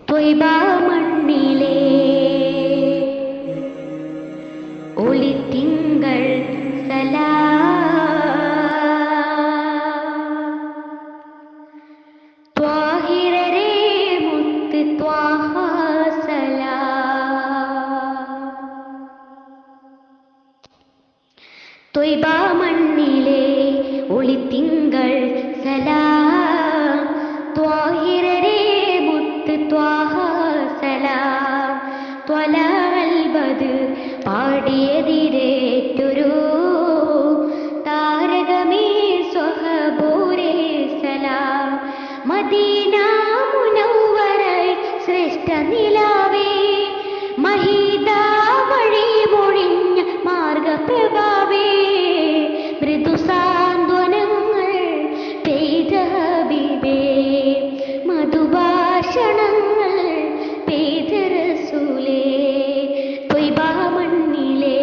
ത്വയ്ബ മണ്ണിലെ ഒളിത്തിങ്കൾ ത്വാഹിറരേ മുത്ത് ത്വാഹ ത്വയ്ബ മണ്ണിലെ ഒളിത്തിങ്കൾ സലാം ത്വാഹിറരേ മുത്ത് ത്വാഹ സലാം ത്വലഅൽ ബദ്ർ പാടിയതിരേറ്റൊരു താരകമേ സ്വഹബോരേ സലാം മദീന മുനവ്വറയിൽ ശ്രേഷ്ഠ നിലാവേ മഹീദ വഴി മൊഴിഞ്ഞ മാർഗപ്രഭാവേ മൃദു സാന്ത്വനങ്ങൾ പെയ്ത ഹബീബേ മധുഭാഷണങ്ങൾ പെയ്ത റസൂലേ ത്വയ്ബ മണ്ണിലെ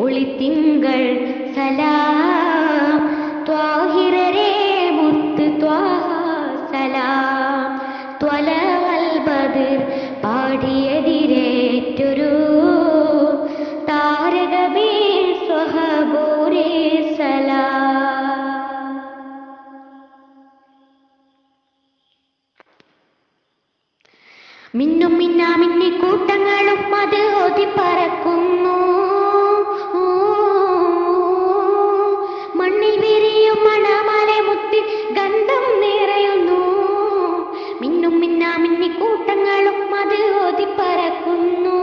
ഒളിത്തിങ്കൾ സലാം ത്വാഹിറരേ മുത്ത് ത്വാഹ സലാം ത്വലഅൽ ബദ്ർ പാടിയതിരേറ്റൊരു താരകമേ സ്വഹബോരേ സലാം. മിന്നും മിന്നാമിന്നി കൂട്ടങ്ങളും അത് ഓതി പറക്കുന്നു മണ്ണിൽ വിരിയും മണമാലെ മുത്തി ഗന്ധം നിറയുന്നു മിന്നും മിന്നാമിന്നി കൂട്ടങ്ങളും അത് ഓതി പറക്കുന്നു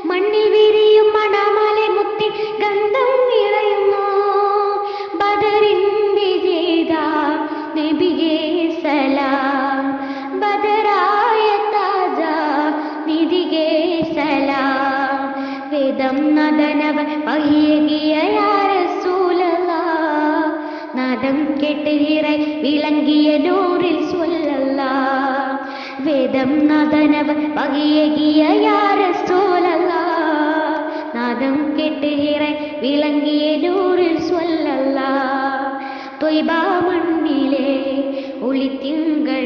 മണ്ണിൽ വിരിയും മണമാലെ മുത്തി ഗന്ധം നിറയുന്നു ബദറിൻ വിജേത നബിയേ സലാം ബദറായ താജ നിധികേ സലാം വേദം നദനവ പഹിയകിയ യാ റസൂലല്ലാഹ് നാദം കേട്ട് ഇറൈ വിളങ്ങിയ നൂറിൽ സ്വല്ലല്ലാഹ് വേദം നദനവ പഹിയകിയ യാ റസൂലല്ലാഹ് നാദം കേട്ട് ഇറൈ വിളങ്ങിയ നൂറിൽ സ്വല്ലല്ലാഹ് ത്വയ്ബ മണ്ണിലെ ഒളിത്തിങ്കൾ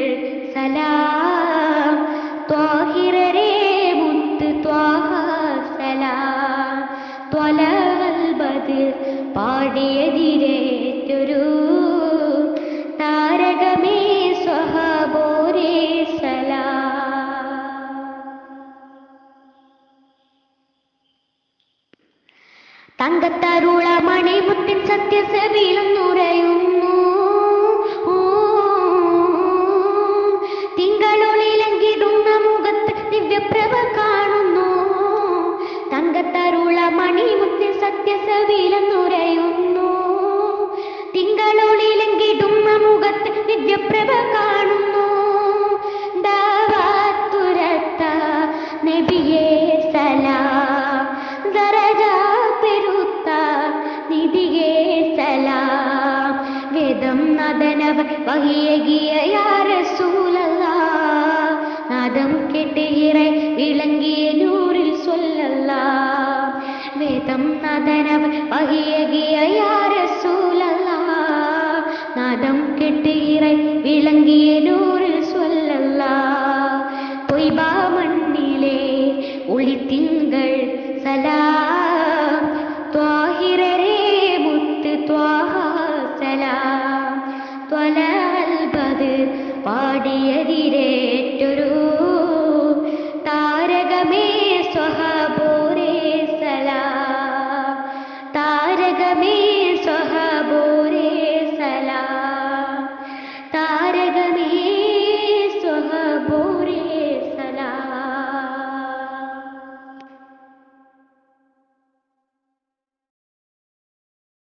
സലാം ത്വാഹിറരേ മുത്ത് ത്വാഹ സലാം ത്വലഅൽ ബദ്ർ പാടിയതിരേറ്റൊരു താരകമേ സ്വഹബോരേ സലാം. തങ്കത്തരുള മണിമുത്തിൻ സത്യസബീലും നുരയുന്നു തിങ്കളൊളിലങ്കിടുന്ന മുഖത്ത് ദിവ്യപ്രഭ കാണുന്നു തങ്കത്തരുള മണിമുത്തിൻ സത്യസബീലും നുരയുന്നു തിങ്കളൊളിലങ്കിടുന്ന മുഖത്ത് ദിവ്യപ്രഭ കാണുന്നു ദാവത്തുരത്ത നബിയേ സലാം ദറജ പെരുത്ത നിധിയേ സലാം വേദം നദനവ വഹിയകിയ യാ റസൂലല്ലാഹ് നാദം കേട്ട് ഇറൈ വിളങ്ങിയ നൂറിൽ സ്വല്ലല്ലാഹ് വേദം നദനവ വഹിയകിയ യാ റസൂലല്ലാഹ് നാദം കേട്ട് ഇറൈ വിളങ്ങിയ നൂറിൽ